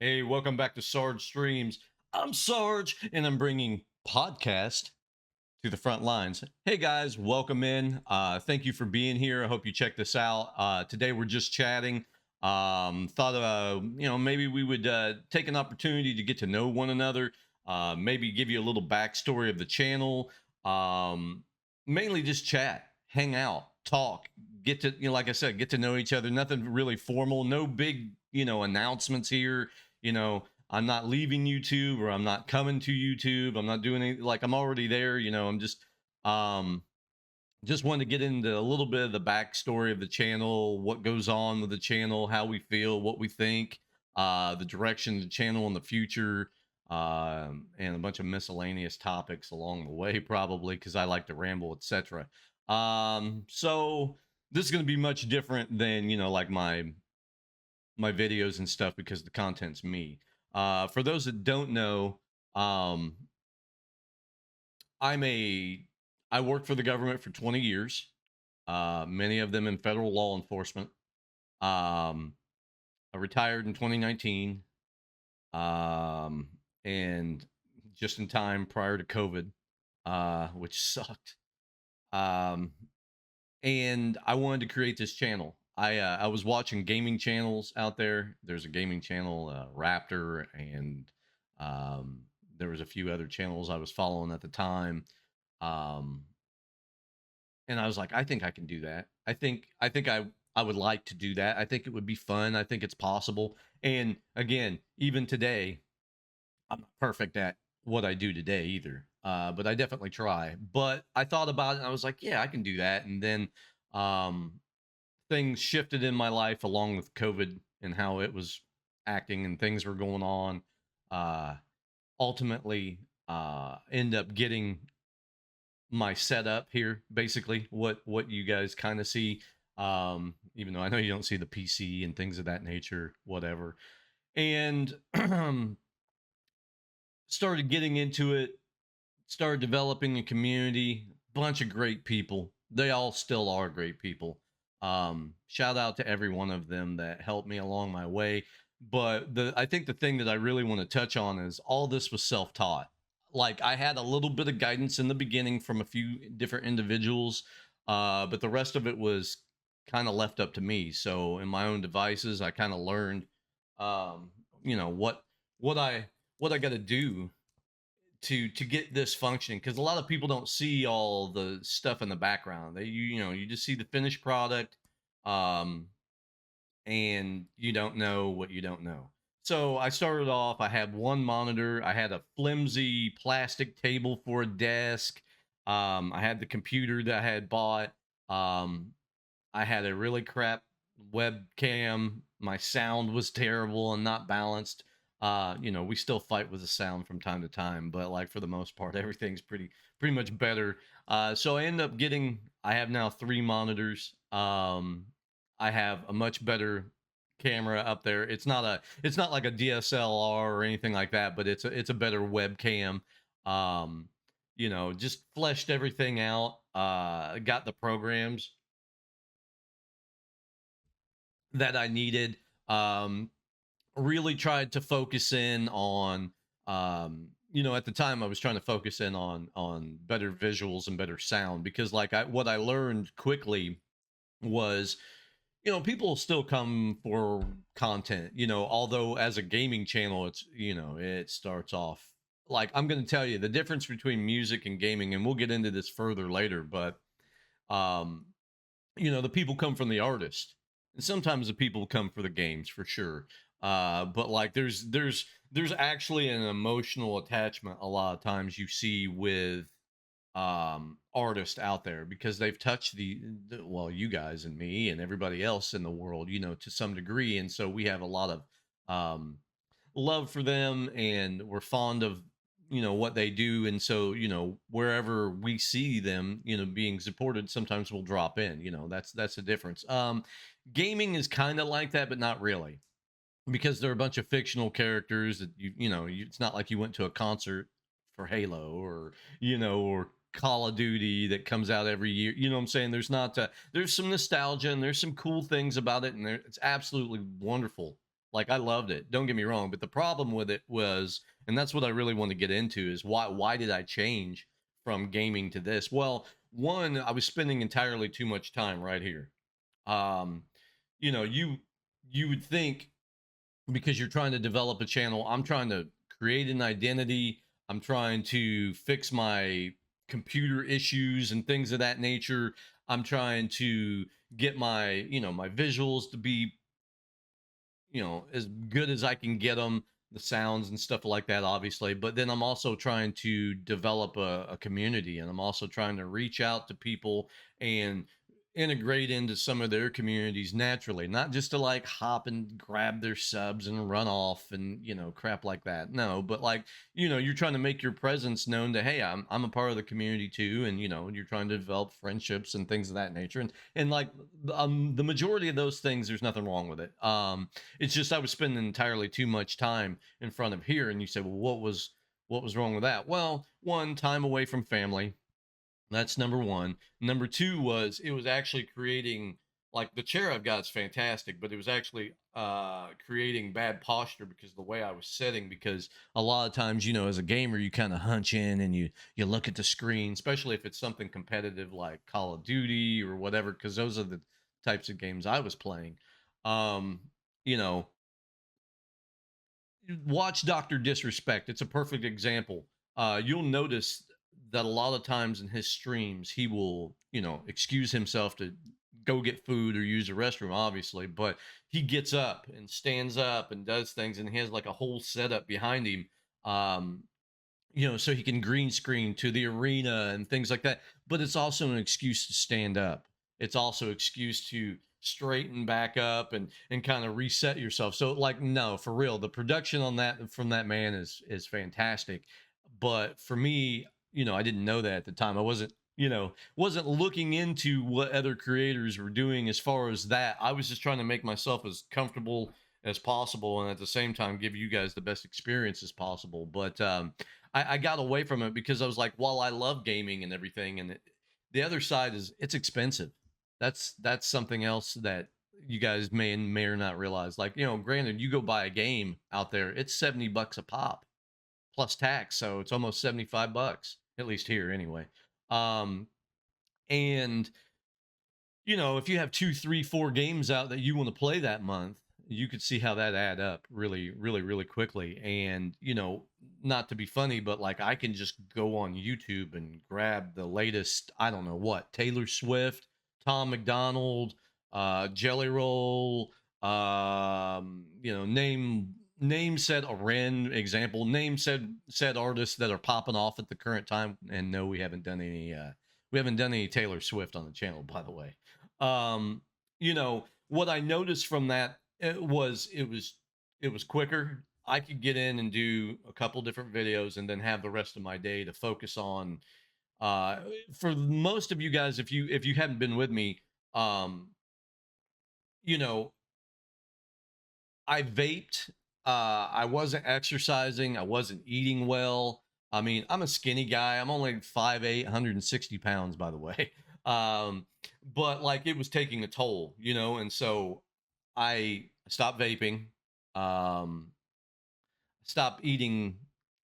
Hey, welcome back to Sarge Streams. I'm Sarge, and I'm bringing podcast to the front lines. Hey guys, welcome in. Thank you for being here. I hope you check this out. Today we're just chatting. Thought maybe we would take an opportunity to get to know one another. Maybe give you a little backstory of the channel. Um, Mainly just chat, hang out, talk, get to like I said, get to know each other. Nothing really formal. No big announcements here. I'm not leaving YouTube or I'm not coming to YouTube. I'm not doing anything, like I'm already there. I'm um just wanted to get into a little bit of the backstory of the channel, what goes on with the channel, how we feel, what we think, the direction of the channel in the future, and a bunch of miscellaneous topics along the way, probably because I like to ramble, etc. So this is going to be much different than like my videos and stuff because the content's me. For those that don't know, um, I'm a I worked for the government for 20 years. Many of them in federal law enforcement. Um, I retired in 2019, um, and just in time prior to COVID, which sucked. Um, and I wanted to create this channel. I was watching gaming channels out there. There's a gaming channel, Raptor, and um, there was a few other channels I was following at the time. Um, and I was like, I think I can do that. I think I would like to do that. I think it would be fun. I think it's possible. And again, even today, I'm not perfect at what I do today either. But I definitely try. But I thought about it and I was like, yeah, I can do that. And then um things shifted in my life along with COVID and how it was acting and things were going on. Uh Ultimately end up getting my setup here, basically what you guys kind of see, even though I know you don't see the PC and things of that nature, whatever. And started getting into it, started developing a community, bunch of great people. They all still are great people. Shout out to every one of them that helped me along my way. But I think the thing that I really want to touch on is all this was self-taught. Like I had a little bit of guidance in the beginning from a few different individuals, but the rest of it was kind of left up to me. So in my own devices, I kind of learned, um, you know what what I what I got to do to get this functioning, because a lot of people don't see all the stuff in the background. You just see the finished product, um and you don't know what you don't know. So I started off, I had one monitor, I had a flimsy plastic table for a desk, I had the computer that I had bought, um I had a really crap webcam. My sound was terrible and not balanced. We still fight with the sound from time to time, but like for the most part, everything's pretty much better. So I end up getting. I have now three monitors. I have a much better camera up there. It's not like a DSLR or anything like that, but it's a better webcam. Um, just fleshed everything out. Got the programs that I needed. Um, really tried to focus in on, at the time I was trying to focus in on better visuals and better sound, because like what I learned quickly was, people still come for content, although as a gaming channel, it starts off like, I'm going to tell you the difference between music and gaming, and we'll get into this further later, but um the people come from the artist, and sometimes the people come for the games for sure. But like there's actually an emotional attachment a lot of times you see with artists out there, because they've touched well, you guys and me and everybody else in the world, to some degree, and so we have a lot of um love for them, and we're fond of what they do, and so wherever we see them being supported, sometimes we'll drop in. That's the difference. Gaming is kind of like that, but not really, because they're a bunch of fictional characters that it's not like you went to a concert for Halo, or Call of Duty that comes out every year. You know what I'm saying? There's some nostalgia and there's some cool things about it, and it's absolutely wonderful. Like I loved it. Don't get me wrong, but the problem with it was, and that's what I really want to get into, is why did I change from gaming to this? Well, one, I was spending entirely too much time right here. Um, you know, you would think, because you're trying to develop a channel, I'm trying to create an identity, I'm trying to fix my computer issues and things of that nature. I'm trying to get my, my visuals to be, as good as I can get them, the sounds and stuff like that, obviously. But then I'm also trying to develop a community, and I'm also trying to reach out to people and integrate into some of their communities naturally, not just to like hop and grab their subs and run off and, crap like that. No, but like, you're trying to make your presence known to, hey, I'm a part of the community too. And, you're trying to develop friendships and things of that nature. And like, the majority of those things, there's nothing wrong with it. It's just I was spending entirely too much time in front of here. And you say, well, what was wrong with that? Well, one, time away from family. That's number one. Number two was, it was actually creating, like, the chair I've got is fantastic, but it was actually creating bad posture because of the way I was sitting. Because a lot of times, as a gamer, you kind of hunch in and you look at the screen, especially if it's something competitive like Call of Duty or whatever, because those are the types of games I was playing. Um, you know, watch Dr. Disrespect. It's a perfect example. You'll notice that a lot of times in his streams, he will, excuse himself to go get food or use the restroom, obviously, but he gets up and stands up and does things, and he has like a whole setup behind him. Um, so he can green screen to the arena and things like that. But it's also an excuse to stand up. It's also excuse to straighten back up and kind of reset yourself. So like, no, for real, the production on that from that man is fantastic. But for me, I didn't know that at the time. I wasn't looking into what other creators were doing as far as that. I was just trying to make myself as comfortable as possible, and at the same time give you guys the best experience as possible. But I got away from it because I was like, while I love gaming and everything, and the other side is it's expensive. That's something else that you guys may or not realize. Like, granted, you go buy a game out there, it's $70 a pop plus tax, so it's almost $75, at least here anyway. Um, and if you have two, three, four games out that you want to play that month, you could see how that add up really, really, really quickly. And, not to be funny, but like I can just go on YouTube and grab the latest, I don't know what, Taylor Swift, Tom McDonald, Jelly Roll, name said a Ren example, name said artists that are popping off at the current time. And no, we haven't done any Taylor Swift on the channel, by the way. What I noticed from that, it was quicker. I could get in and do a couple different videos and then have the rest of my day to focus on. uh for most of you guys, if you hadn't been with me, um you know I vaped. I wasn't exercising. I wasn't eating well. I mean, I'm a skinny guy. I'm only 5'8", 160 pounds, by the way. Um, but like it was taking a toll, and so I stopped vaping. Um, stopped eating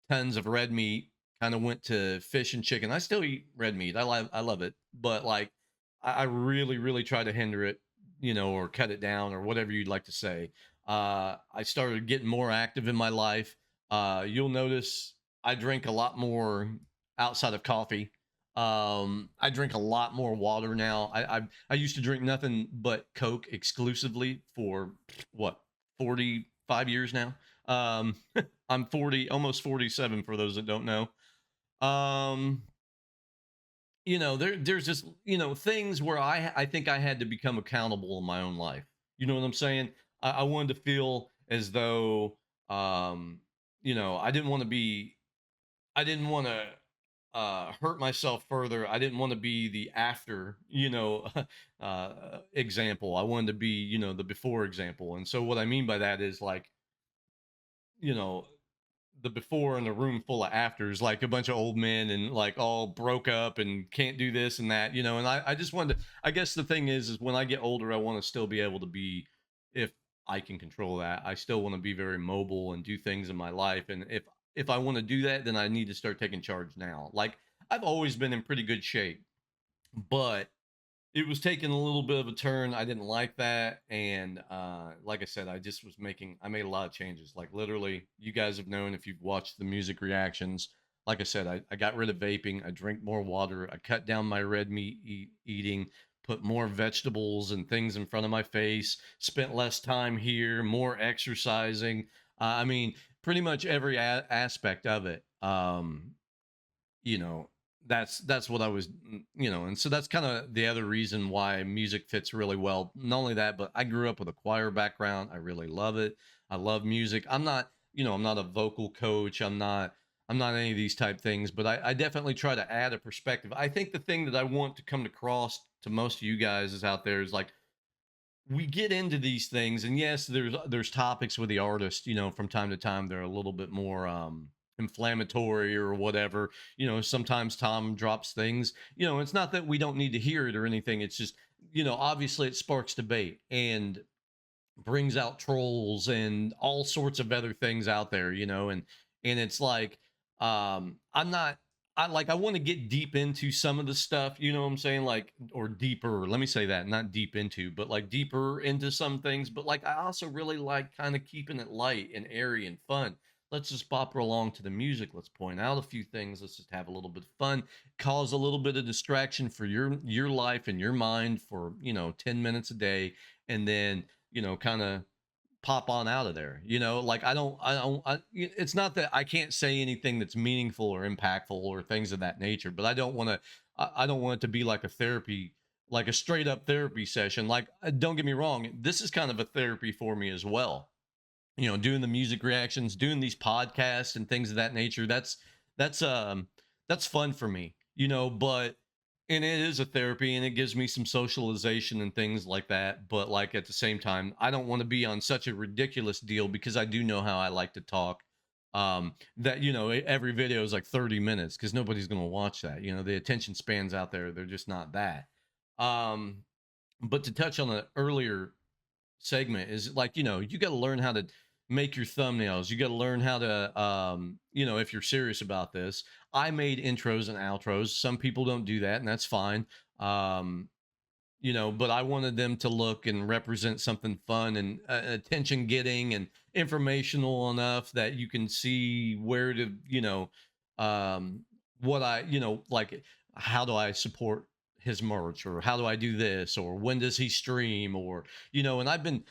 tons of red meat, kind of went to fish and chicken. I still eat red meat. I love it, but like I really really try to hinder it, or cut it down or whatever you'd like to say. I started getting more active in my life. You'll notice I drink a lot more outside of coffee. I drink a lot more water now. I used to drink nothing but Coke exclusively for what, 45 years now. Um, I'm 40, almost 47 for those that don't know. Um, there's just, things where I think I had to become accountable in my own life. You know what I'm saying? I wanted to feel as though, I didn't want to be, I didn't want to hurt myself further. I didn't want to be the after, example. I wanted to be, the before example. And so what I mean by that is like, you know, the before in a room full of afters, like a bunch of old men and like all broke up and can't do this and that, and I just wanted to, I guess the thing is when I get older, I want to still be able to be, if I can control that. I still want to be very mobile and do things in my life. And if I want to do that, then I need to start taking charge now. Like I've always been in pretty good shape, but it was taking a little bit of a turn. I didn't like that. And like I said, I made a lot of changes. Like literally, you guys have known if you've watched the music reactions. Like I said, I got rid of vaping. I drink more water. I cut down my red meat eating, put more vegetables and things in front of my face, spent less time here, more exercising. I mean, pretty much every aspect of it. You know, that's what I was, and so that's kind of the other reason why music fits really well. Not only that, but I grew up with a choir background. I really love it. I love music. I'm not, I'm not a vocal coach. I'm not any of these type things, but I definitely try to add a perspective. I think the thing that I want to come across to most of you guys is out there is like we get into these things, and yes, there's topics with the artist, from time to time they're a little bit more inflammatory or whatever. Sometimes Tom drops things. It's not that we don't need to hear it or anything. It's just, obviously it sparks debate and brings out trolls and all sorts of other things out there, and it's like I'm not I want to get deep into some of the stuff, you know what I'm saying? Like, or deeper, let me say that, not deep into, but like deeper into some things. But like I also really like kind of keeping it light and airy and fun. Let's just bop along to the music. Let's point out a few things. Let's just have a little bit of fun, cause a little bit of distraction for your life and your mind for 10 minutes a day, and then kind of pop on out of there. Like it's not that I can't say anything that's meaningful or impactful or things of that nature, but I don't want it to be like a therapy, like a straight up therapy session. Like, don't get me wrong, this is kind of a therapy for me as well. Doing the music reactions, doing these podcasts and things of that nature. That's that's fun for me, but and it is a therapy and it gives me some socialization and things like that. But like at the same time, I don't want to be on such a ridiculous deal because I do know how I like to talk. That every video is like 30 minutes because nobody's gonna watch that. The attention spans out there, they're just not that. Um, but to touch on the earlier segment is like you got to learn how to make your thumbnails. You got to learn how to if you're serious about this. I made intros and outros. Some people don't do that, and that's fine. um but I wanted them to look and represent something fun and attention getting and informational enough that you can see where to, um, what I, like, how do I support his merch, or how do I do this, or when does he stream, or, and I've been,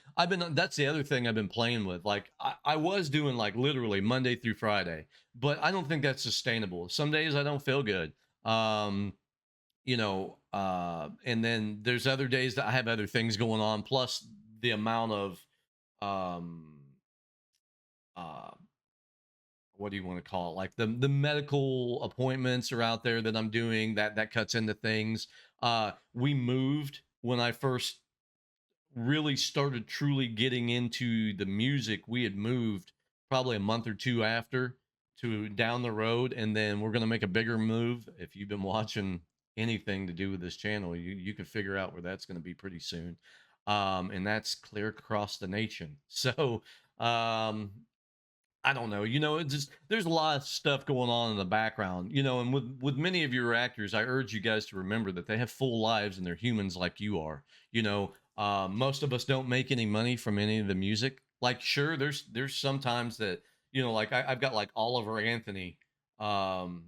that's the other thing I've been playing with. Like, I was doing like literally Monday through Friday, but I don't think that's sustainable. Some days I don't feel good. And then there's other days that I have other things going on, plus the amount of um uh what do you want to call it, like the medical appointments are out there that I'm doing, that cuts into things. We moved when I first really started truly getting into the music. We had moved probably a month or two after to down the road, and then we're going to make a bigger move. If you've been watching anything to do with this channel, you could figure out where that's going to be pretty soon. And that's clear across the nation. So um I don't know. It's just there's a lot of stuff going on in the background, and with many of your actors, I urge you guys to remember that they have full lives and they're humans like you are. Most of us don't make any money from any of the music. Like, sure, there's sometimes that, like I've got like Oliver Anthony, um,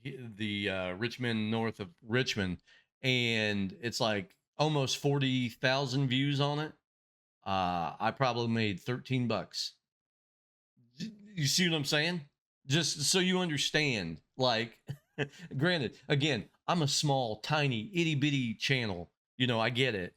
the Richmond, north of Richmond, and it's like almost 40,000 views on it. I probably made 13 bucks. You see what I'm saying? Just so you understand, like, granted, again, I'm a small, tiny, itty bitty channel. I get it.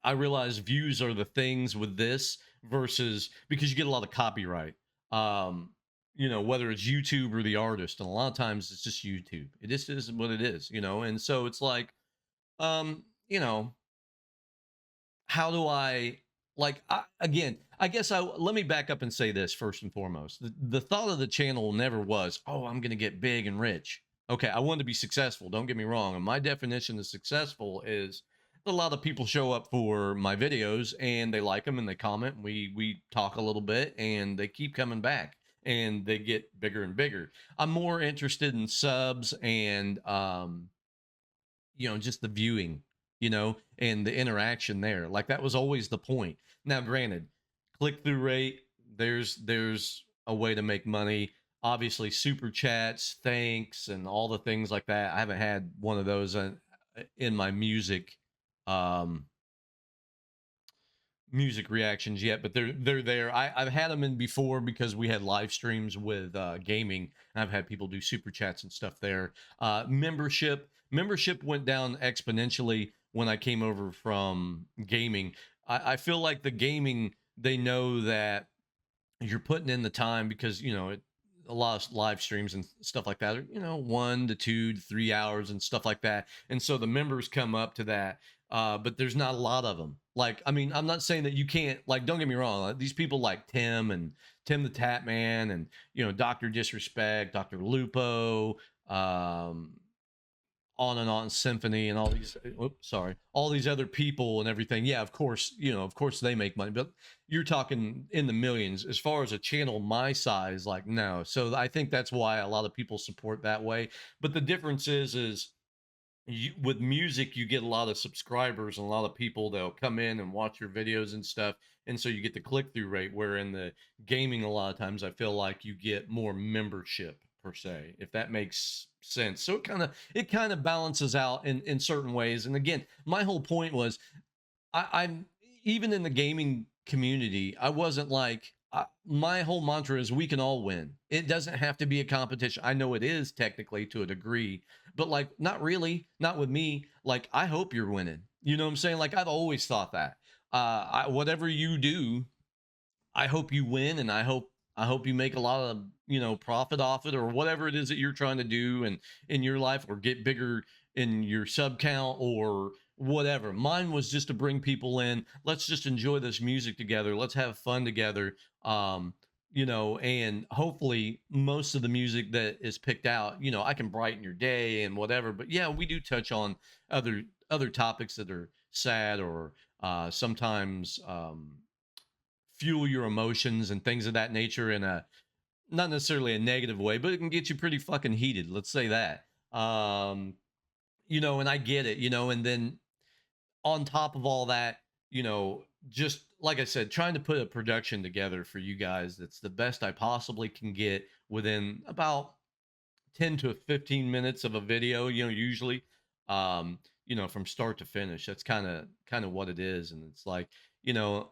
I realize views are the things with this versus because you get a lot of copyright. Um, whether it's YouTube or the artist, and a lot of times it's just YouTube. It just is what it is, and so it's like, um, you know, how do I again, I guess let me back up and say this first and foremost. The thought of the channel never was, oh, I'm going to get big and rich. Okay, I wanted to be successful, don't get me wrong, and my definition of successful is a lot of people show up for my videos and they like them and they comment. We talk a little bit and they keep coming back and they get bigger and bigger. I'm more interested in subs and just the viewing, and the interaction there. Like that was always the point. Now, granted, click through rate, there's a way to make money. Obviously, super chats, thanks, and all the things like that. I haven't had one of those in my um music reactions yet, but they're there. I've had them in before because we had live streams with gaming, and I've had people do super chats and stuff there. Membership went down exponentially when I came over from gaming. I feel like the gaming, they know that you're putting in the time because a lot of live streams and stuff like that are 1 to 2 to 3 hours and stuff like that, and so the members come up to that. But there's not a lot of them. Like, I mean, I'm not saying that you can't, like, don't get me wrong, these people like Tim the Tap Man, and Dr. Disrespect, Dr. Lupo, um on and on symphony, and all these oops, sorry, all these other people and everything. Yeah, of course they make money, but you're talking in the millions. As far as a channel my size, like, no. So I think that's why a lot of people support that way. But the difference is with music, you get a lot of subscribers and a lot of people that'll come in and watch your videos and stuff, and so you get the click-through rate, where in the gaming, a lot of times I feel like you get more membership per se, if that makes sense. So it kind of balances out in certain ways. And again, my whole point was, I'm even in the gaming community, I wasn't like, my whole mantra is we can all win. It doesn't have to be a competition. I know it is technically to a degree, but like, not really, not with me. Like, I hope you're winning. You know what I'm saying? Like, I've always thought that. Whatever you do, I hope you win, and I hope you make a lot of profit off it, or whatever it is that you're trying to do and in your life, or get bigger in your sub count or whatever. Mine was just to bring people in. Let's just enjoy this music together. Let's have fun together. And hopefully most of the music that is picked out, I can brighten your day and whatever. But yeah, we do touch on other topics that are sad, or sometimes fuel your emotions and things of that nature, in a not necessarily a negative way, but it can get you pretty fucking heated. Let's say that. And I get it, and then on top of all that, just like I said, trying to put a production together for you guys that's the best I possibly can get within about 10 to 15 minutes of a video, usually, from start to finish. That's kind of what it is. And it's like, you know,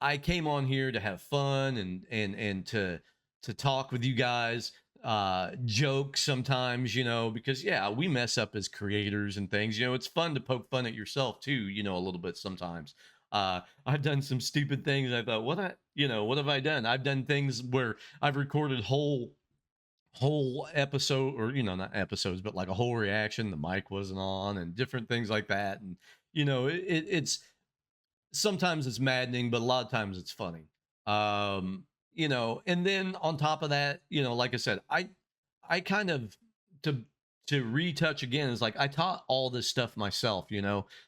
I came on here to have fun, and to talk with you guys, joke sometimes, because yeah, we mess up as creators and things. It's fun to poke fun at yourself too, a little bit sometimes. I've done some stupid things. I thought, what have I done? I've done things where I've recorded whole episode, or not episodes, but like a whole reaction, the mic wasn't on, and different things like that. And it's sometimes it's maddening, but a lot of times it's funny. And then on top of that, like I said, I kind of, to retouch again, is like, I taught all this stuff myself,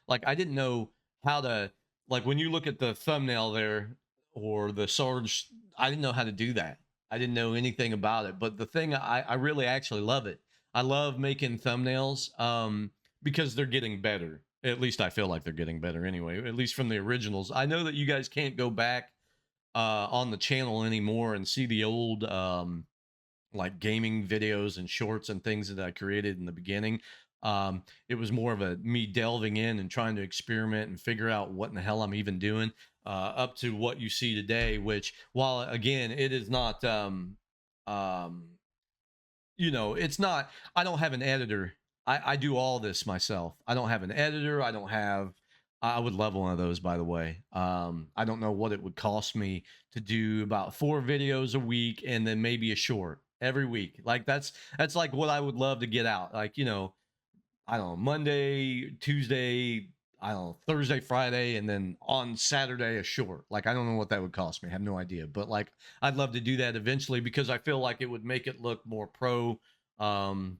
like I didn't know how to, like, when you look at the thumbnail there, or the Sarge, I didn't know how to do that. I didn't know anything about it. But the thing, I really actually love it. I love making thumbnails, because they're getting better. At least I feel like they're getting better anyway, at least from the originals. I know that you guys can't go back on the channel anymore and see the old like gaming videos and shorts and things that I created in the beginning. It was more of a me delving in and trying to experiment and figure out what in the hell I'm even doing, up to what you see today, which, while again, it is not um it's not, I don't have an editor. I do all this myself. I don't have an editor. I don't have, I would love one of those, by the way. I don't know what it would cost me to do about 4 videos a week, and then maybe a short every week. Like, that's like what I would love to get out. Like, I don't know, Monday, Tuesday, I don't know, Thursday, Friday, and then on Saturday a short. Like, I don't know what that would cost me. I have no idea. But like, I'd love to do that eventually, because I feel like it would make it look more pro. Um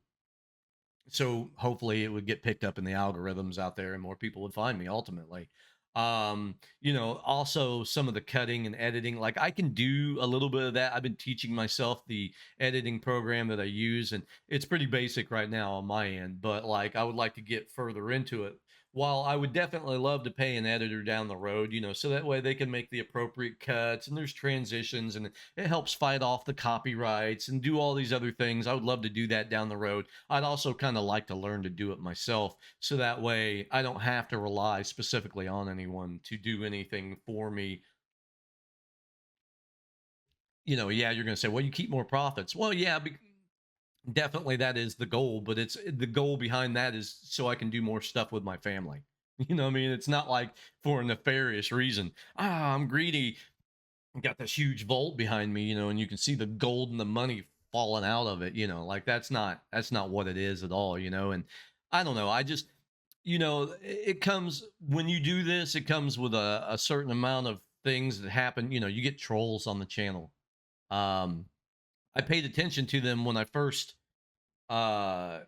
so hopefully it would get picked up in the algorithms out there and more people would find me ultimately. Also some of the cutting and editing, like I can do a little bit of that. I've been teaching myself the editing program that I use, and it's pretty basic right now on my end, but like I would like to get further into it. While I would definitely love to pay an editor down the road, so that way they can make the appropriate cuts and there's transitions and it helps fight off the copyrights and do all these other things. I would love to do that down the road. I'd also kind of like to learn to do it myself, so that way I don't have to rely specifically on anyone to do anything for me. Yeah, you're going to say, well, you keep more profits. Well, yeah, definitely that is the goal, but it's the goal behind that is so I can do more stuff with my family. What I mean? It's not like for a nefarious reason. I'm greedy. Got this huge vault behind me, and you can see the gold and the money falling out of it, like that's not what it is at all, and I don't know. I just, it comes when you do this, it comes with a certain amount of things that happen. You get trolls on the channel. Um, I paid attention to them when I first uh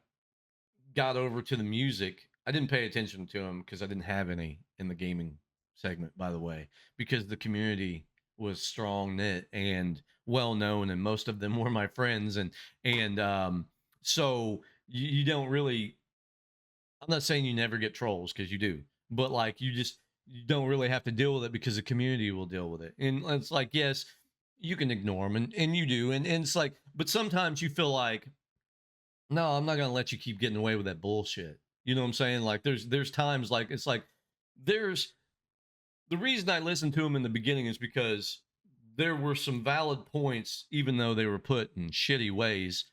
got over to the music. I didn't pay attention to them because I didn't have any in the gaming segment, by the way, because the community was strong knit and well known, and most of them were my friends, and so you don't really. I'm not saying you never get trolls because you do, but like you don't really have to deal with it because the community will deal with it, and it's like yes, you can ignore them, and you do, and it's like, but sometimes you feel like no, I'm not gonna let you keep getting away with that bullshit. You know what I'm saying? Like there's times like it's like there's the reason I listened to him in the beginning is because there were some valid points, even though they were put in shitty ways,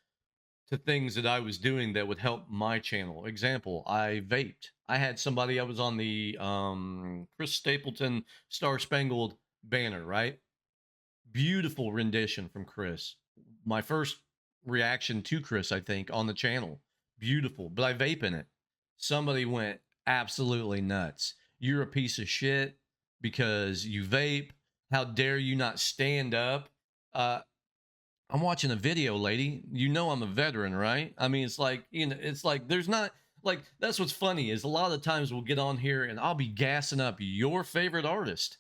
to things that I was doing that would help my channel. Example, I vaped. I had somebody, I was on the Chris Stapleton Star Spangled Banner, right? Beautiful rendition from Chris. My first reaction to Chris, I think, on the channel. Beautiful, but I vape in it. Somebody went absolutely nuts. You're a piece of shit because you vape. How dare you not stand up? Uh, I'm watching a video, lady. I'm a veteran, right? I mean, it's like, it's like there's not like that's what's funny is a lot of times we'll get on here and I'll be gassing up your favorite artist,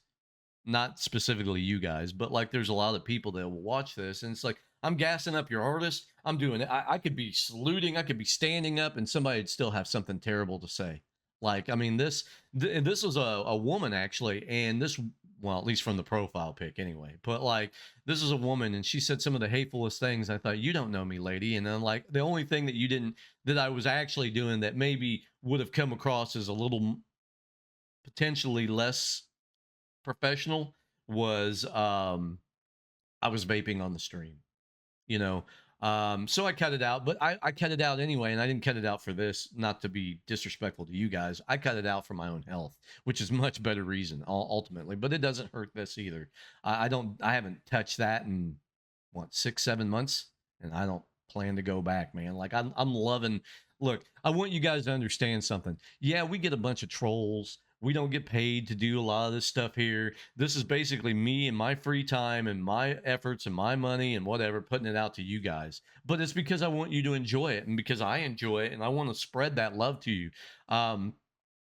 not specifically you guys, but like there's a lot of people that will watch this, and it's like I'm gassing up your artist. I'm doing it. I could be saluting, I could be standing up, and somebody'd still have something terrible to say. Like, I mean, this was a woman actually, and this, well, at least from the profile pic anyway. But like, this is a woman, and she said some of the hatefulest things. I thought, you don't know me, lady. And then like, the only thing that you didn't that I was actually doing that maybe would have come across as a little potentially less professional was I was vaping on the stream, you know. So I cut it out, but I cut it out anyway, and I didn't cut it out for this, not to be disrespectful to you guys. I cut it out for my own health, which is much better reason ultimately, but it doesn't hurt this either. I haven't touched that in what 6 7 months, and I don't plan to go back, man. Like I'm loving. Look, I want you guys to understand something. Yeah, we get a bunch of trolls. We don't get paid to do a lot of this stuff here. This is basically me and my free time and my efforts and my money and whatever, putting it out to you guys. But it's because I want you to enjoy it and because I enjoy it and I want to spread that love to you. Um,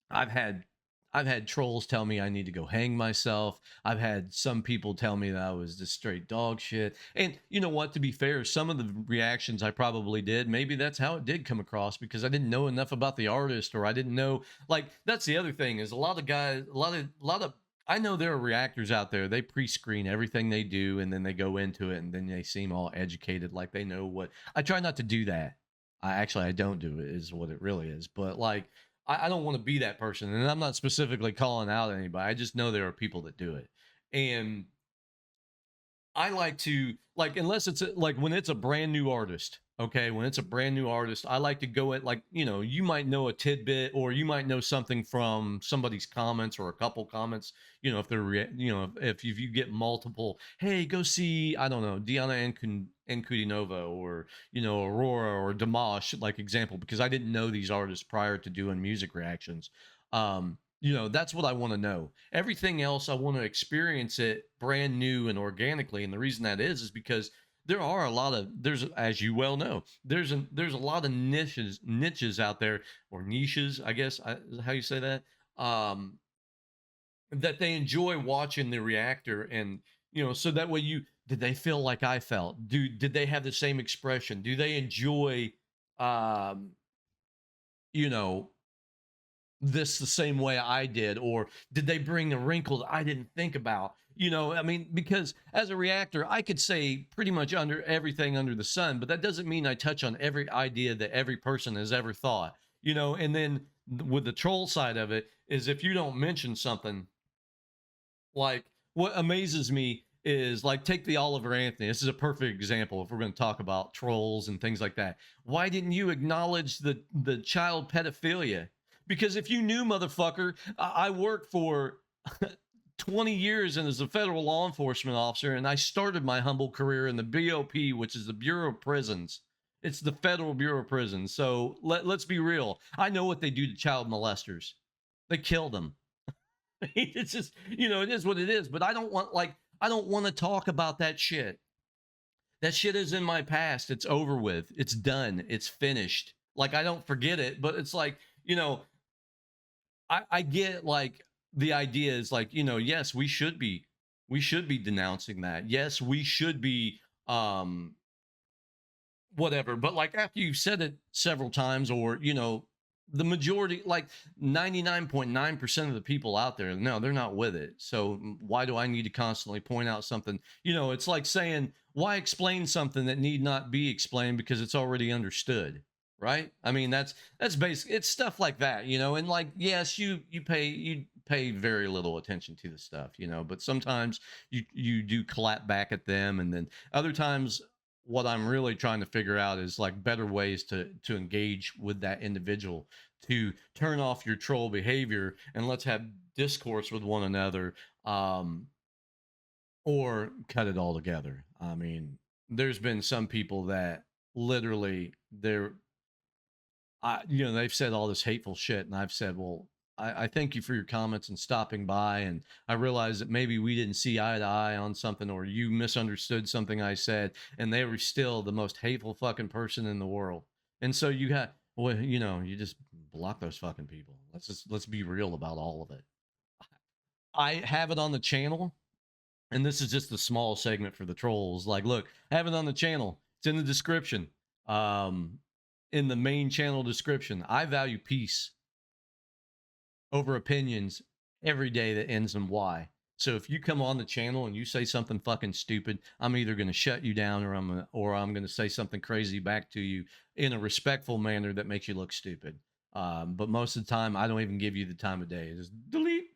I've had I've had trolls tell me I need to go hang myself. I've had some people tell me that I was just straight dog shit. And you know what? To be fair, some of the reactions I probably did, maybe that's how it did come across because I didn't know enough about the artist or I didn't know. Like that's the other thing is a lot of guys, a lot of. I know there are reactors out there. They pre-screen everything they do and then they go into it and then they seem all educated, like they know what. I try not to do that. I don't do it. Is what it really is. But like I don't want to be that person. And I'm not specifically calling out anybody. I just know there are people that do it. And I like to like unless it's like when it's a brand new artist. Okay, when it's a brand new artist, I like to go at like you might know a tidbit or you might know something from somebody's comments or a couple comments. If they're if you get multiple, hey, go see I don't know Diana Ankudinova or Aurora or Dimash like example because I didn't know these artists prior to doing music reactions. That's what I want to know. Everything else, I want to experience it brand new and organically. And the reason that is because there are a lot of there's as you well know there's a lot of niches out there, or niches, I guess, is how you say that, um that they enjoy watching the reactor. And so that way, you did they feel like I felt? Did they have the same expression? Do they enjoy um you know this the same way I did, or did they bring a wrinkle that I didn't think about? I mean, because as a reactor, I could say pretty much under everything under the sun, but that doesn't mean I touch on every idea that every person has ever thought. And then with the troll side of it is, if you don't mention something, like, what amazes me is, like, take the Oliver Anthony. This is a perfect example if we're going to talk about trolls and things like that. Why didn't you acknowledge the child pedophilia? Because if you knew, motherfucker, I worked for 20 years and as a federal law enforcement officer, and I started my humble career in the BOP, which is the Bureau of Prisons. It's the Federal Bureau of Prisons. So let's be real. I know what they do to child molesters. They kill them. It's just, it is what it is. But I don't want to talk about that shit. That shit is in my past. It's over with. It's done. It's finished. Like, I don't forget it, but it's like, I get, like, the idea is like, yes, we should be denouncing that. Yes, we should be whatever. But, like, after you've said it several times, or the majority, like 99.9% of the people out there, no, they're not with it. So why do I need to constantly point out something? It's like saying, why explain something that need not be explained because it's already understood, right? I mean, that's basic. It's stuff like that. And, like, yes, you pay very little attention to the stuff, but sometimes you do clap back at them. And then other times, what I'm really trying to figure out is, like, better ways to engage with that individual, to turn off your troll behavior, and let's have discourse with one another, or cut it all together. I mean, there's been some people that literally, they've said all this hateful shit, and I've said, well, I thank you for your comments and stopping by, and I realize that maybe we didn't see eye to eye on something, or you misunderstood something I said, and they were still the most hateful fucking person in the world. And so you got, well, you just block those fucking people. Let's be real about all of it. I have it on the channel, and this is just a small segment for the trolls. Like, look, I have it on the channel. It's in the description. In the main channel description. I value peace over opinions every day that ends in Y. So if you come on the channel and you say something fucking stupid, I'm either going to shut you down, or I'm going to say something crazy back to you in a respectful manner that makes you look stupid. But most of the time, I don't even give you the time of day. Just delete.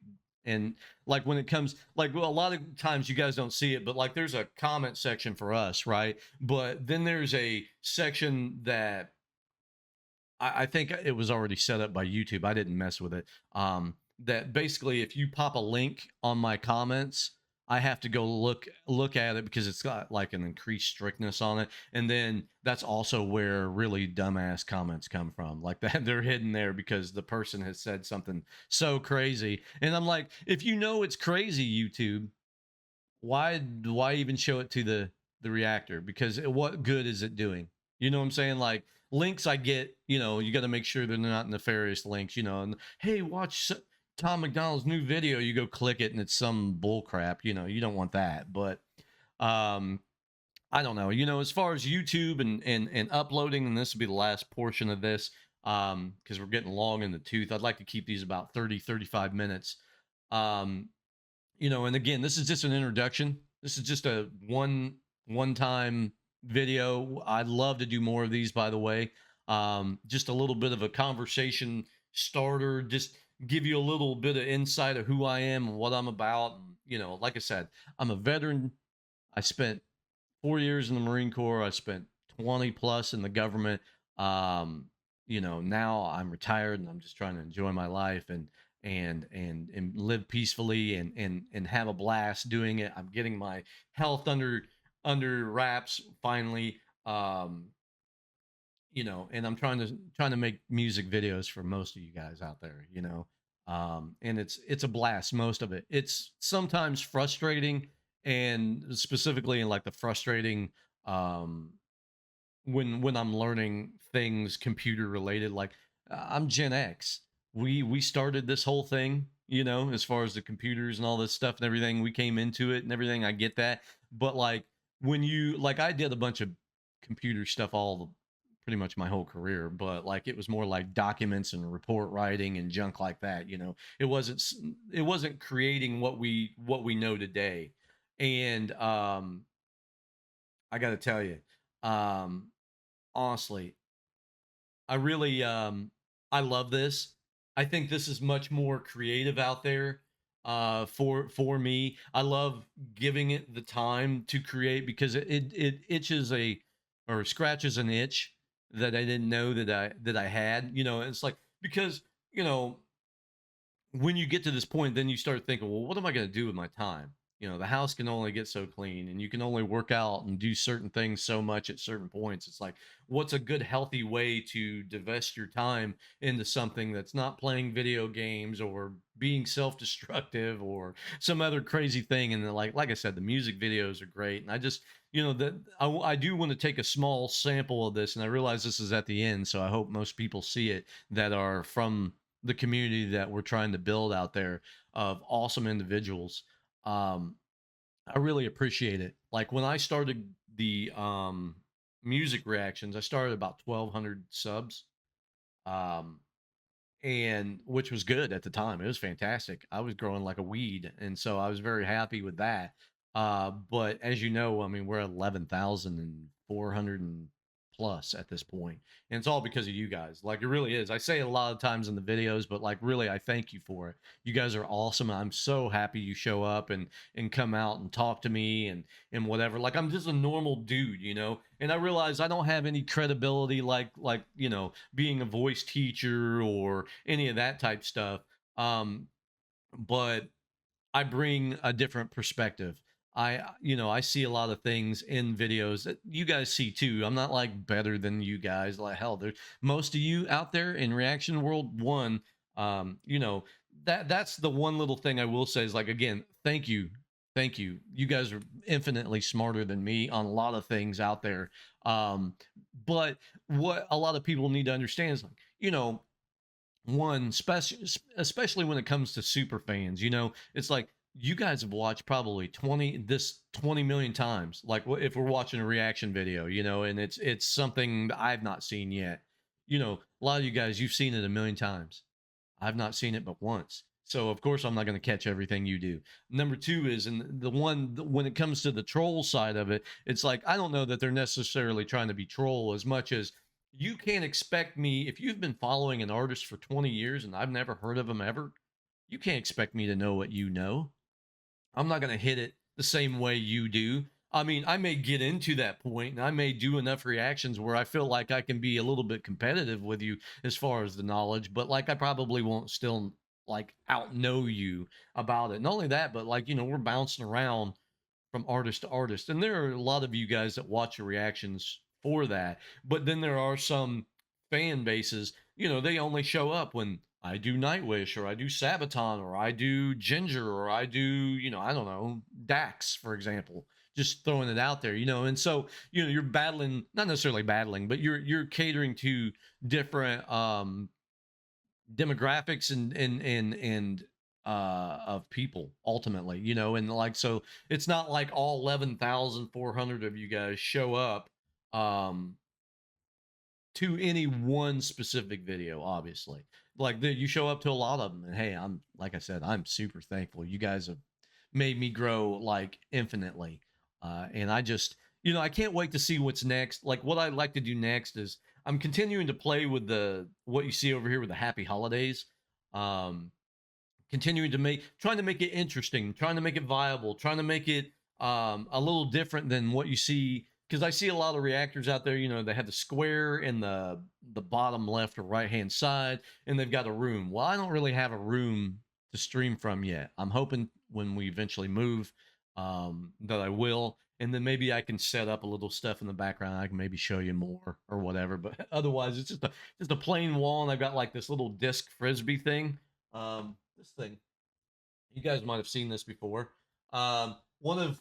And, like, when it comes, like, well, a lot of times you guys don't see it, but, like, there's a comment section for us, right? But then there's a section that I think it was already set up by YouTube. I didn't mess with it. That basically, if you pop a link on my comments, I have to go look at it, because it's got, like, an increased strictness on it. And then that's also where really dumbass comments come from. Like that, they're hidden there because the person has said something so crazy. And I'm like, if you know it's crazy, YouTube, why even show it to the reactor? Because what good is it doing? You know what I'm saying? Like, links, I get, you got to make sure they're not nefarious links, and, hey, watch Tom McDonald's new video, you go click it and it's some bull crap. You don't want that. But I don't know, as far as YouTube and uploading, and this will be the last portion of this, because we're getting long in the tooth. I'd like to keep these about 35 minutes. And again, this is just an introduction. This is just a one-time video. I'd love to do more of these, by the way. Just a little bit of a conversation starter, just give you a little bit of insight of who I am and what I'm about. Like I said, I'm a veteran. I spent 4 years in the Marine Corps. I spent 20 plus in the government. Now I'm retired and I'm just trying to enjoy my life and live peacefully and have a blast doing it. I'm getting my health under wraps finally. And I'm trying to make music videos for most of you guys out there, and it's a blast. Most of it. It's sometimes frustrating, and specifically in, like, the frustrating um when I'm learning things computer related. Like I'm Gen X. We started this whole thing, you know, as far as the computers and all this stuff and everything. We came into it and everything. I get that, but like when you like, I did a bunch of computer stuff pretty much my whole career, but like it was more like documents and report writing and junk like that. You know, it wasn't creating what we know today. And I got to tell you, um, honestly, I really I love this. I think this is much more creative out there for me. I love giving it the time to create because it itches a or scratches an itch that I didn't know that I had. You know, it's like because, you know, when you get to this point, then you start thinking, well, what am I going to do with my time? You know, the house can only get so clean and you can only work out and do certain things so much at certain points. It's like, what's a good, healthy way to divest your time into something that's not playing video games or being self destructive or some other crazy thing? And then, like I said, the music videos are great. And I just, you know, that I do want to take a small sample of this. And I realize this is at the end. So I hope most people see it that are from the community that we're trying to build out there of awesome individuals. Um, I really appreciate it. Like when I started the music reactions, I started about 1,200 subs. Um, and which was good at the time. It was fantastic. I was growing like a weed, and so I was very happy with that. But as you know, I mean, we're at 11,400 and plus at this point, and it's all because of you guys. Like it really is. I say it a lot of times in the videos, but like really, I thank you for it. You guys are awesome. I'm so happy you show up and come out and talk to me and whatever. Like I'm just a normal dude, you know. And I realize I don't have any credibility like you know being a voice teacher or any of that type stuff. But I bring a different perspective. You know, I see a lot of things in videos that you guys see too. I'm not like better than you guys. Like hell, there's most of you out there in reaction world one. You know, that's the one little thing I will say is like again, thank you, thank you. You guys are infinitely smarter than me on a lot of things out there. Um, but what a lot of people need to understand is like, you know, one especially when it comes to super fans, you know, it's like you guys have watched probably 20 million times, like if we're watching a reaction video, you know, and it's something that I've not seen yet. You know, a lot of you guys, you've seen it a million times. I've not seen it but once. So of course I'm not going to catch everything you do. Number two is, and when it comes to the troll side of it, it's like I don't know that they're necessarily trying to be troll as much as you can't expect me if you've been following an artist for 20 years and I've never heard of them ever. You can't expect me to know what you know. I'm not going to hit it the same way you do. I mean, I may get into that point and I may do enough reactions where I feel like I can be a little bit competitive with you as far as the knowledge, but like I probably won't still like out know you about it. Not only that, but like, you know, we're bouncing around from artist to artist. And there are a lot of you guys that watch your reactions for that. But then there are some fan bases, you know, they only show up when I do Nightwish or I do Sabaton or I do Ginger or I do, you know, I don't know, Dax, for example. Just throwing it out there, you know, and so you know you're battling, not necessarily battling, but you're catering to different demographics and of people ultimately, you know, and like so it's not like all 11,400 of you guys show up um to any one specific video, obviously. Like you show up to a lot of them, and hey, I'm like I said, I'm super thankful. You guys have made me grow like infinitely, and I just, you know, I can't wait to see what's next. Like what I'd like to do next is I'm continuing to play with the what you see over here with the happy holidays. Um, continuing to trying to make it interesting, trying to make it viable, trying to make it a little different than what you see. Because I see a lot of reactors out there, you know, they have the square in the bottom left or right hand side, and they've got a room. Well, I don't really have a room to stream from yet. I'm hoping when we eventually move that I will, and then maybe I can set up a little stuff in the background. I can maybe show you more or whatever. But otherwise, it's just a plain wall, and I've got like this little disc frisbee thing. This thing, you guys might have seen this before. One of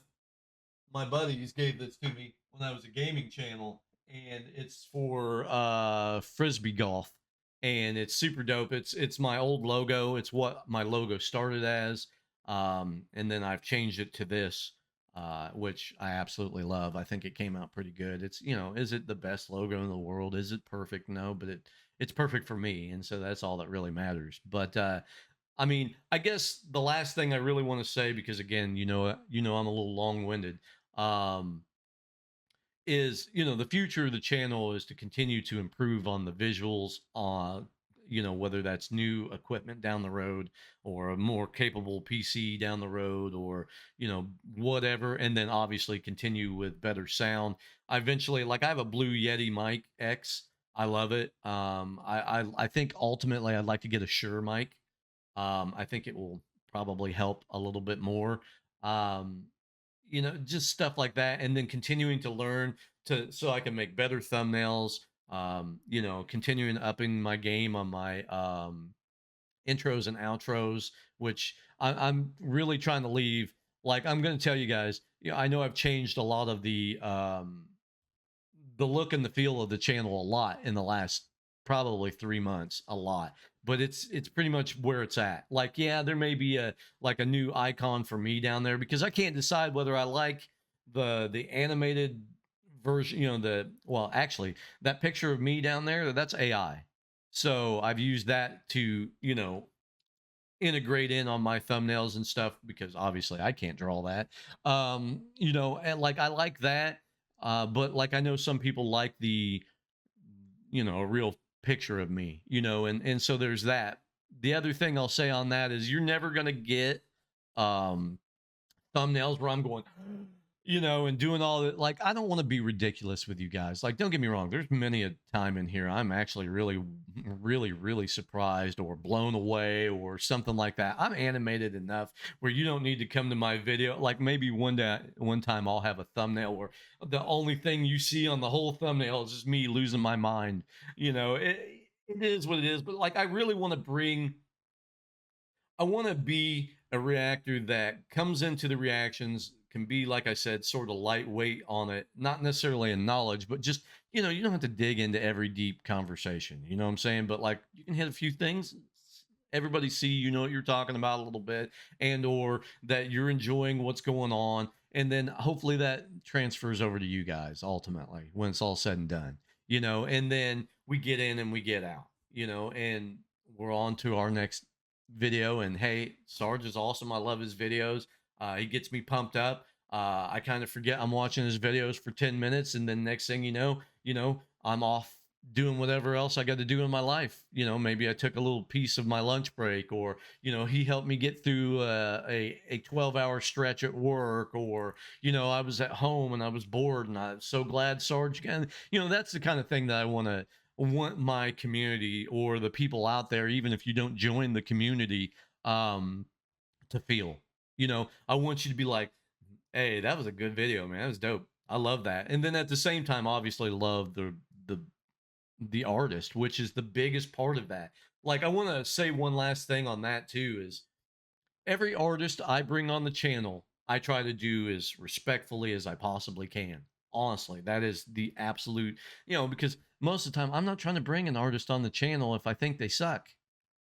my buddies gave this to me when I was a gaming channel, and it's for frisbee golf, and it's super dope. It's my old logo. It's what my logo started as, and then I've changed it to this, which I absolutely love. I think it came out pretty good. It's, is it the best logo in the world? Is it perfect? No, but it's perfect for me, and so that's all that really matters. But I mean, I guess the last thing I really want to say, because again, I'm a little long-winded, um, is the future of the channel is to continue to improve on the visuals, whether that's new equipment down the road or a more capable PC down the road, or whatever, and then obviously continue with better sound. I eventually, like, I have a Blue Yeti mic X. I love it. I think ultimately I'd like to get a Shure mic. I think it will probably help a little bit more. Um, just stuff like that, and then continuing to learn to so I can make better thumbnails. Continuing upping my game on my intros and outros, which I'm really trying to leave. Like, I'm going to tell you guys, I know I've changed a lot of the look and the feel of the channel a lot in the last probably 3 months, a lot, but it's pretty much where it's at. Like, yeah, there may be a new icon for me down there, because I can't decide whether I like the animated version, well, actually, that picture of me down there, that's AI. So I've used that to integrate in on my thumbnails and stuff, because obviously I can't draw that. And like, I like that, but like, I know some people like a real picture of me, and so there's that. The other thing I'll say on that is, you're never going to get um thumbnails where I'm going, and doing all that. Like, I don't want to be ridiculous with you guys. Like, don't get me wrong. There's many a time in here I'm actually really, really, really surprised or blown away or something like that. I'm animated enough where you don't need to come to my video. Like, maybe one time I'll have a thumbnail where the only thing you see on the whole thumbnail is just me losing my mind. It is what it is. But like, I want to be a reactor that comes into the reactions, can be, like I said, sort of lightweight on it, not necessarily in knowledge, but just, you don't have to dig into every deep conversation. You know what I'm saying? But like, you can hit a few things. Everybody see, what you're talking about a little bit, and or that you're enjoying what's going on. And then hopefully that transfers over to you guys ultimately when it's all said and done, and then we get in and we get out, and we're on to our next video. And hey, Sarge is awesome. I love his videos. He gets me pumped up. I kind of forget I'm watching his videos for 10 minutes, and then next thing I'm off doing whatever else I got to do in my life. Maybe I took a little piece of my lunch break, or he helped me get through a 12-hour stretch at work, or I was at home and I was bored, and I'm so glad Sarge can. That's the kind of thing that I want my community, or the people out there, even if you don't join the community, to feel. I want you to be like, hey, that was a good video, man. That was dope. I love that. And then at the same time, obviously love the the artist, which is the biggest part of that. Like, I want to say one last thing on that too, is every artist I bring on the channel, I try to do as respectfully as I possibly can. Honestly, that is the absolute, because most of the time I'm not trying to bring an artist on the channel if I think they suck.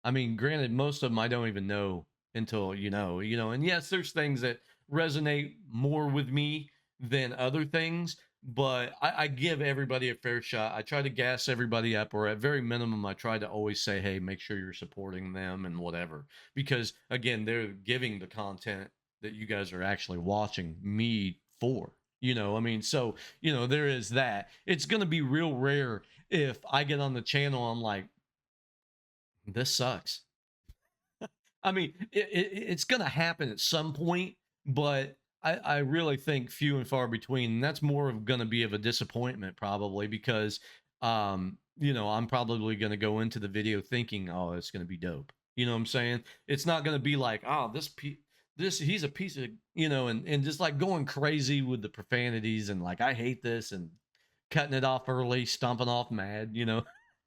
I mean, granted, most of them I don't even know until and yes, there's things that resonate more with me than other things, but I give everybody a fair shot. I try to gas everybody up, or at very minimum, I try to always say, hey, make sure you're supporting them and whatever, because again, they're giving the content that you guys are actually watching me for. I mean, so there is that. It's going to be real rare if I get on the channel, I'm like, this sucks. I mean, it's going to happen at some point, but I really think few and far between. And that's more of going to be of a disappointment, probably, because, I'm probably going to go into the video thinking, oh, it's going to be dope. You know what I'm saying? It's not going to be like, oh, he's a piece of, and just like going crazy with the profanities, and like, I hate this, and cutting it off early, stomping off mad,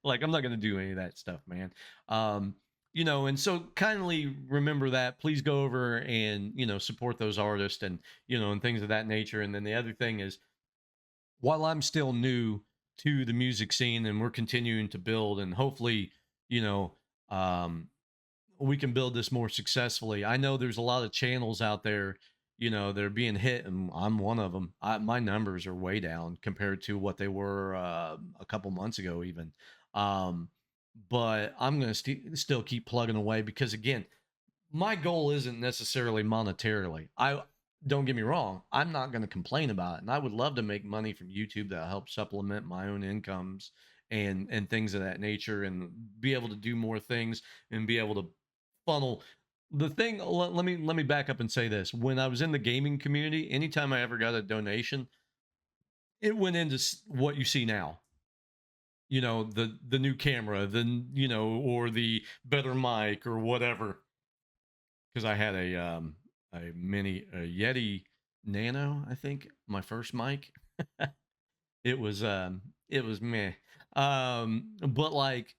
like, I'm not going to do any of that stuff, man. Um, and so kindly remember that. Please go over and, support those artists, and, and things of that nature. And then the other thing is, while I'm still new to the music scene and we're continuing to build, and hopefully, you know, um, we can build this more successfully. I know there's a lot of channels out there, that are being hit, and I'm one of them. My numbers are way down compared to what they were a couple months ago, even. Um, but I'm gonna still keep plugging away, because again, my goal isn't necessarily monetarily. I Don't get me wrong, I'm not going to complain about it, and I would love to make money from YouTube that help supplement my own incomes and things of that nature, and be able to do more things and be able to funnel the thing. Let me back up and say this: when I was in the gaming community, anytime I ever got a donation, it went into what you see now. The new camera, or the better mic or whatever, because I had a Yeti Nano, I think, my first mic. It was meh. But like,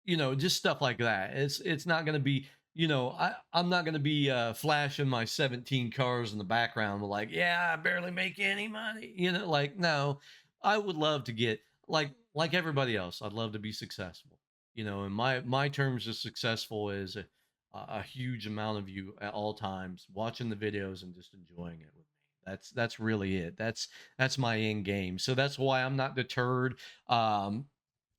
just stuff like that. It's not gonna be, I'm not gonna be flashing my 17 cars in the background, like, yeah, I barely make any money. Like, no, I would love to get, like everybody else, I'd love to be successful. And my terms of successful is a huge amount of you at all times watching the videos and just enjoying it with me. That's really it. That's my end game. So that's why I'm not deterred. Um,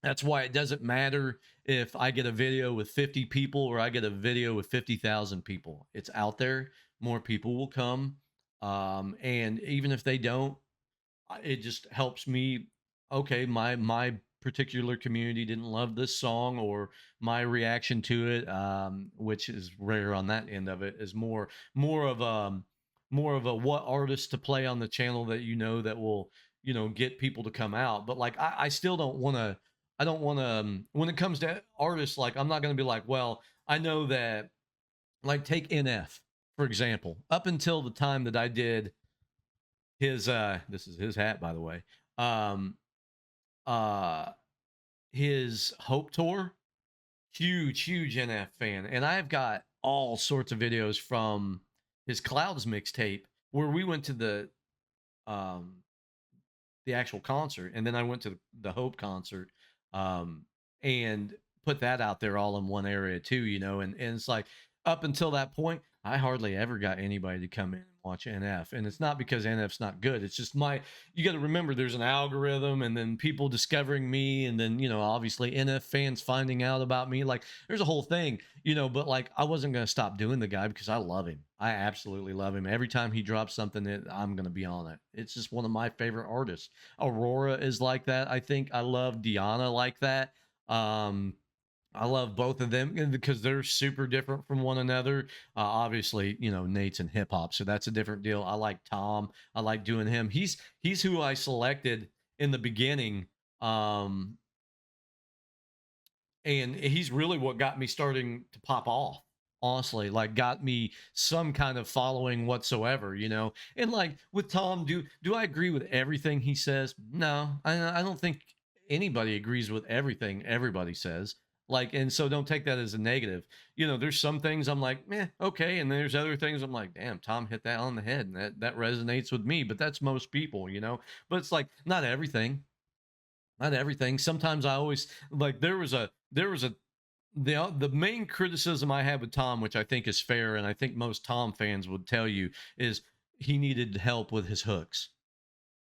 that's why it doesn't matter if I get a video with 50 people or I get a video with 50,000 people. It's out there. More people will come. And even if they don't, it just helps me. Okay, my particular community didn't love this song, or my reaction to it, which is rare on that end of it, is more of a what artist to play on the channel that, that will, get people to come out. But like, I still don't want to. I don't want to. When it comes to artists, like, I'm not going to be like, well, I know that, like, take NF for example. Up until the time that I did his this is his hat, by the way, um uh his Hope tour, huge NF fan, and I've got all sorts of videos from his Clouds mixtape, where we went to um the actual concert, and then I went to the Hope concert, um and put that out there all in one area too, and it's like, up until that point, I hardly ever got anybody to come in and watch NF. And it's not because NF's not good. It's just you got to remember, there's an algorithm, and then people discovering me, and then, obviously NF fans finding out about me. Like, there's a whole thing, but like, I wasn't going to stop doing the guy, because I love him. I absolutely love him. Every time he drops something, I'm going to be on it. It's just one of my favorite artists. Aurora is like that. I think I love Deanna like that. I love both of them, because they're super different from one another. Obviously, Nate's in hip hop, so that's a different deal. I like Tom. I like doing him. He's who I selected in the beginning. Um, and he's really what got me starting to pop off, honestly, like, got me some kind of following whatsoever. And like, with Tom, do I agree with everything he says? No, I don't think anybody agrees with everything everybody says. Like, and so don't take that as a negative. There's some things I'm like, okay, and there's other things I'm like, damn, Tom hit that on the head, and that resonates with me. But that's most people. But it's like, not everything. Not everything. Sometimes I always, like, there was a the main criticism I had with Tom, which I think is fair, and I think most Tom fans would tell you, is he needed help with his hooks,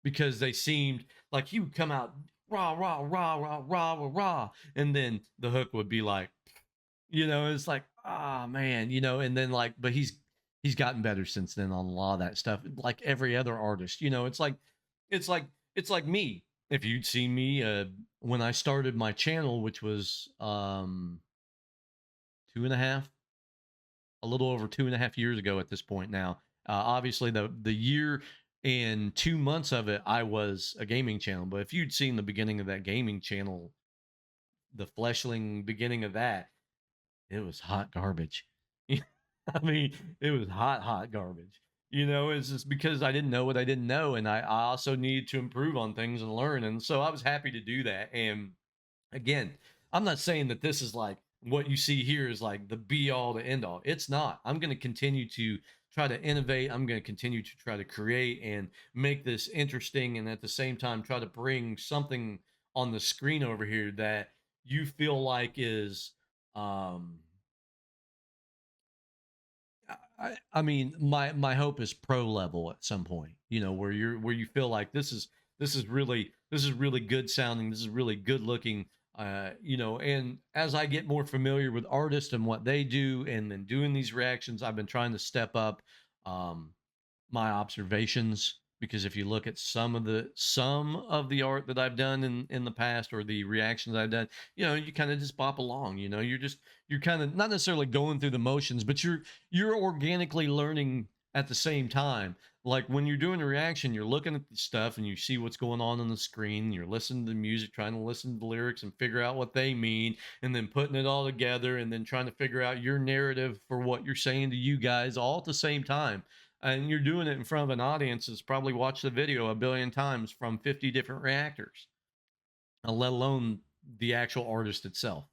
because they seemed like he would come out rah rah rah rah rah rah rah, and then the hook would be like, it's like, ah, man, and then, like, but he's gotten better since then on a lot of that stuff, like every other artist. It's like me. If you'd seen me when I started my channel, which was two and a half, a little over 2.5 years ago at this point now. Obviously, the year and 2 months of it, I was a gaming channel. But if you'd seen the beginning of that gaming channel, the fleshling beginning of that, it was hot garbage. I mean, it was hot garbage. It's just because I didn't know what I didn't know, and I also needed to improve on things and learn. And so I was happy to do that. And again, I'm not saying that this is like what you see here is like the be all to end all. It's not. I'm going to continue to try to innovate. I'm going to continue to try to create and make this interesting, and at the same time try to bring something on the screen over here that you feel like is um I mean, my hope is pro level at some point. You know, where you feel like this is really good sounding. This is really good looking. You know, and as I get more familiar with artists and what they do, and then doing these reactions, I've been trying to step up. Um, my observations, because if you look at some of the art that I've done in the past, or the reactions I've done, you know, you kind of just bop along. You know, you're kind of not necessarily going through the motions, but you're organically learning at the same time. Like when you're doing a reaction, you're looking at the stuff and you see what's going on the screen. You're listening to the music, trying to listen to the lyrics and figure out what they mean, and then putting it all together, and then trying to figure out your narrative for what you're saying to you guys all at the same time. And you're doing it in front of an audience that's probably watched the video a billion times from 50 different reactors, let alone the actual artist itself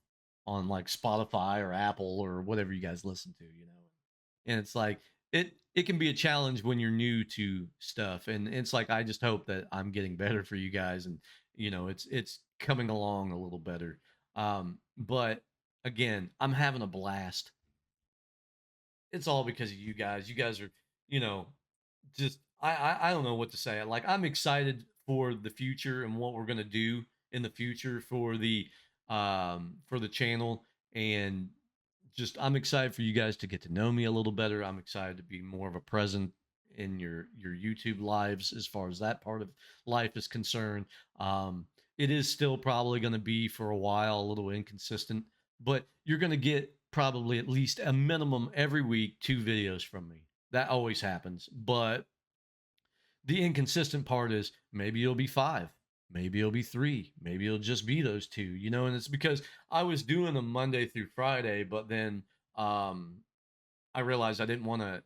on like Spotify or Apple or whatever you guys listen to, you know. And it's like it can be a challenge when you're new to stuff, and it's like I just hope that I'm getting better for you guys, and you know, it's coming along a little better. But again, I'm having a blast. It's all because of you guys. You guys are, you know, just I don't know what to say. Like I'm excited for the future and what we're gonna do in the future for the channel, and just I'm excited for you guys to get to know me a little better. I'm excited to be more of a present in your YouTube lives as far as that part of life is concerned. It is still probably going to be for a while a little inconsistent, but you're going to get probably at least a minimum every week 2 videos from me. That always happens, but the inconsistent part is maybe it'll be five, maybe it'll be three, maybe it'll just be those two, you know. And it's because I was doing them Monday through Friday, but then um I realized I didn't want to,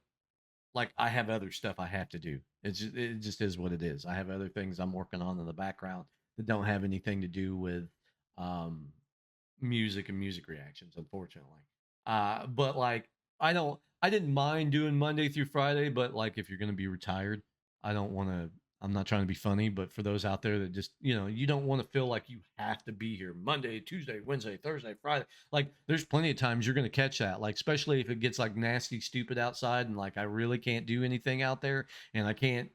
like, I have other stuff I have to do. It just is what it is. I have other things I'm working on in the background that don't have anything to do with um music and music reactions, unfortunately. But like I didn't mind doing Monday through Friday, but like if you're gonna be retired, I don't wanna I'm not trying to be funny, but for those out there that just, you know, you don't want to feel like you have to be here Monday, Tuesday, Wednesday, Thursday, Friday. Like there's plenty of times you're gonna catch that. Like especially if it gets like nasty stupid outside and like I really can't do anything out there and I can't,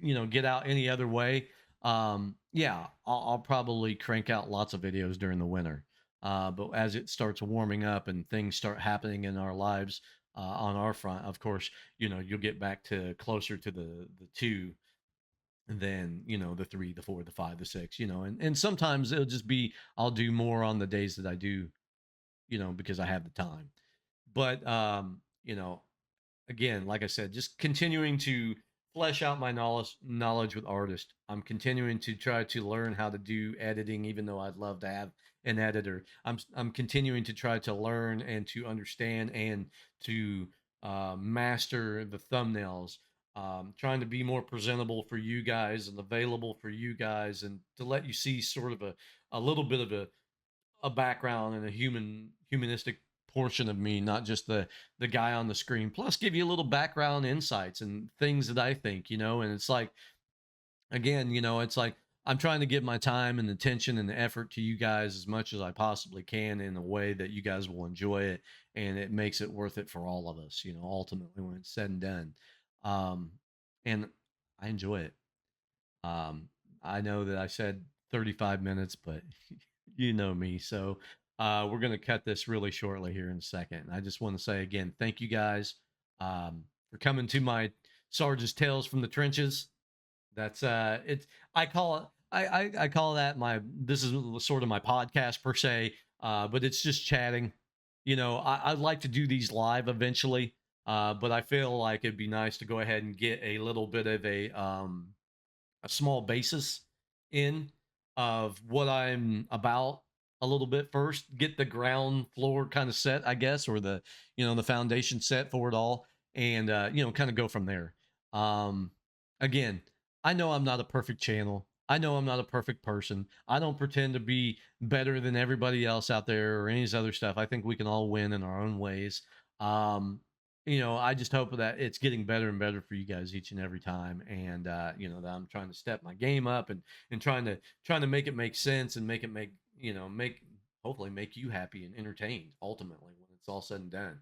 you know, get out any other way. Yeah, I'll probably crank out lots of videos during the winter. But as it starts warming up and things start happening in our lives, on our front, of course, you know, you'll get back to closer to the two than, you know, the three, the four, the five, the six, you know. And sometimes it'll just be I'll do more on the days that I do, you know, because I have the time. But you know, again, like I said, just continuing to flesh out my knowledge with artists. I'm continuing to try to learn how to do editing, even though I'd love to have an editor. I'm continuing to try to learn and to understand and to master the thumbnails. Trying to be more presentable for you guys and available for you guys, and to let you see sort of a little bit of a background and a humanistic portion of me, not just the guy on the screen. Plus, give you a little background insights and things that I think, you know. And it's like, again, you know, it's like I'm trying to give my time and attention and the effort to you guys as much as I possibly can in a way that you guys will enjoy it, and it makes it worth it for all of us, you know, ultimately when it's said and done. Um, and I enjoy it. Um, I know that I said 35 minutes, but you know me. So we're going to cut this really shortly here in a second. And I just want to say again, thank you guys for coming to my Sarge's Tales from the Trenches. That's it's I call it I call that my this is sort of my podcast per se, but it's just chatting. You know, I'd like to do these live eventually, but I feel like it'd be nice to go ahead and get a little bit of a small basis in of what I'm about a little bit first, get the ground floor kind of set, I guess, or the, you know, the foundation set for it all, and you know, kind of go from there. Um, Again, I know I'm not a perfect channel. I know I'm not a perfect person. I don't pretend to be better than everybody else out there or any of this other stuff. I think we can all win in our own ways. Um, I just hope that it's getting better and better for you guys each and every time. And that I'm trying to step my game up and trying to make it make sense and make it make hopefully make you happy and entertained ultimately when it's all said and done.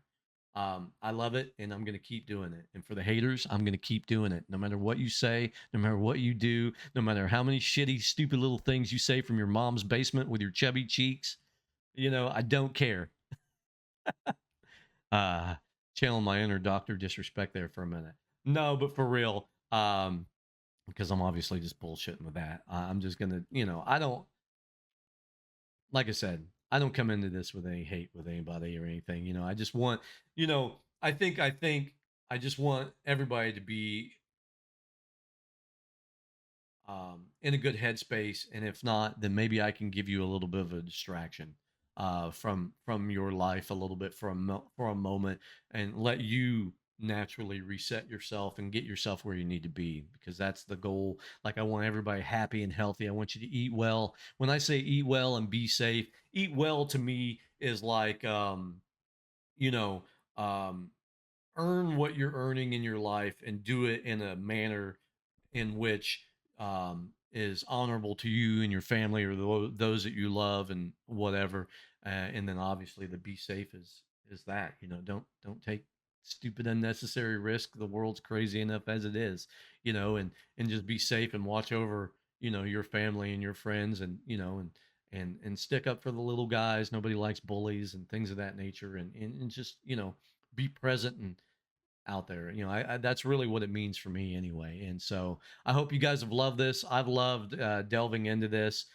I love it, and I'm going to keep doing it. And for the haters, I'm going to keep doing it. No matter what you say, no matter what you do, no matter how many shitty, stupid little things you say from your mom's basement with your chubby cheeks, I don't care. Uh, Channeling my inner Doctor Disrespect there for a minute. No, but for real, because I'm obviously just bullshitting with that. I'm just going to, I don't, like I said, I don't come into this with any hate with anybody or anything. I just want, I think I just want everybody to be in a good headspace, and if not, then maybe I can give you a little bit of a distraction from your life a little bit for a moment, and let you naturally reset yourself and get yourself where you need to be, because that's the goal. Like, I want everybody happy and healthy. I want you to eat well. When I say eat well and be safe, eat well to me is like you know um earn what you're earning in your life and do it in a manner in which is honorable to you and your family or those that you love and whatever. And then obviously the be safe is that, don't take stupid unnecessary risk. The world's crazy enough as it is, and just be safe and watch over your family and your friends, and and stick up for the little guys. Nobody likes bullies and things of that nature, and just be present and out there. That's really what it means for me anyway. And so I hope you guys have loved this. I've loved delving into this.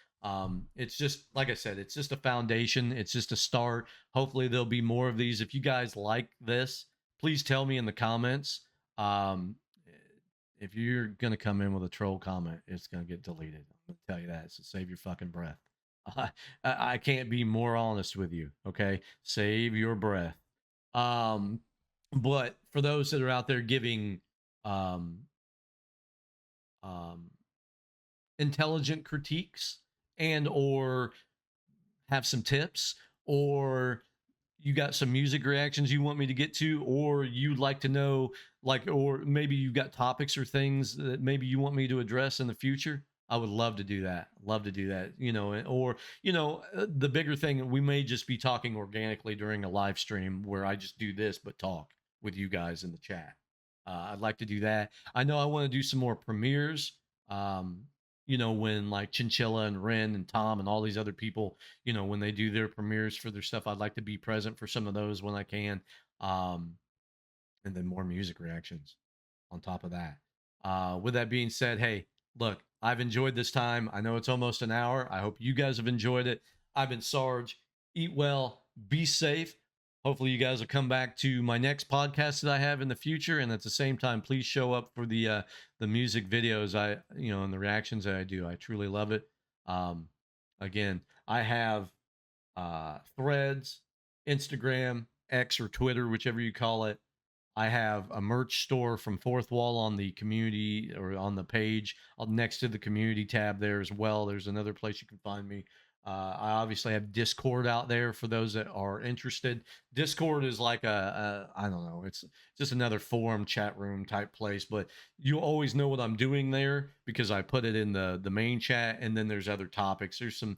It's just, like I said, it's just a foundation. It's just a start. Hopefully there'll be more of these. If you guys like this, please tell me in the comments. Um, if you're gonna come in with a troll comment, it's gonna get deleted. I'm gonna tell you that. So save your fucking breath. I can't be more honest with you. Okay, save your breath. Um, but for those that are out there giving um, um, intelligent critiques and or have some tips, or you got some music reactions you want me to get to, or you'd like to know, like, or maybe you've got topics or things that maybe you want me to address in the future, I would love to do that. Love to do that, or the bigger thing, we may just be talking organically during a live stream where I just do this but talk with you guys in the chat. I'd like to do that. I know I want to do some more premieres. um when like Chinchilla and Ren and Tom and all these other people, when they do their premieres for their stuff, I'd like to be present for some of those when I can. Um, and then more music reactions on top of that. With that being said, hey, look, I've enjoyed this time. I know it's almost an hour. I hope you guys have enjoyed it. I've been Sarge. Eat well, be safe. Hopefully, you guys will come back to my next podcast that I have in the future, and at the same time, please show up for the music videos and the reactions that I do. I truly love it. Um, Again, I have Threads, Instagram, X or Twitter, whichever you call it. I have a merch store from Fourth Wall on the community or on the page next to the community tab there as well. There's another place you can find me. I obviously have Discord out there for those that are interested. Discord is like I don't know, it's just another forum chat room type place, but you always know what I'm doing there because I put it in the main chat, and then there's other topics. There's some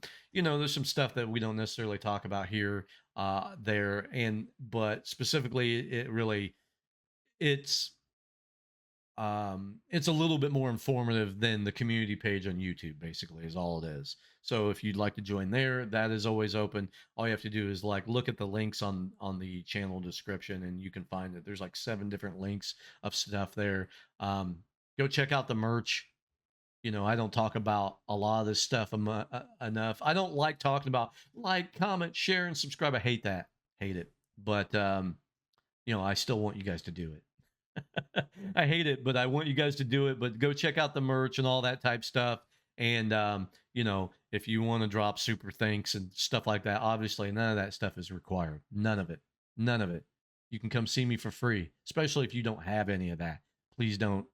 stuff that we don't necessarily talk about here, there, and but specifically, it's it's a little bit more informative than the community page on YouTube, basically, is all it is. So if you'd like to join there, that is always open. All you have to do is like look at the links on the channel description, and you can find that there's like 7 different links of stuff there. Go check out the merch. I don't talk about a lot of this stuff enough. I don't like talking about like, comment, share, and subscribe. I hate that. Hate it. But I still want you guys to do it. I hate it, but I want you guys to do it. But go check out the merch and all that type stuff. And if you want to drop super thanks and stuff like that, obviously none of that stuff is required. None of it. None of it. You can come see me for free, especially if you don't have any of that. Please don't.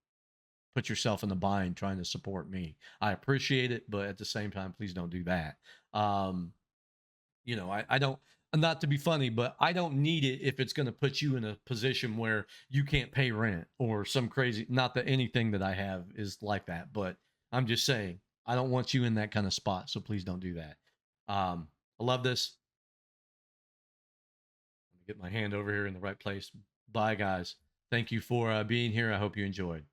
put yourself in the bind trying to support me. I appreciate it, but at the same time, please don't do that. Um, I don't, not to be funny, but I don't need it if it's going to put you in a position where you can't pay rent or some crazy, not that anything that I have is like that, but I'm just saying, I don't want you in that kind of spot. So please don't do that. I love this. Let me get my hand over here in the right place. Bye, guys. Thank you for being here. I hope you enjoyed.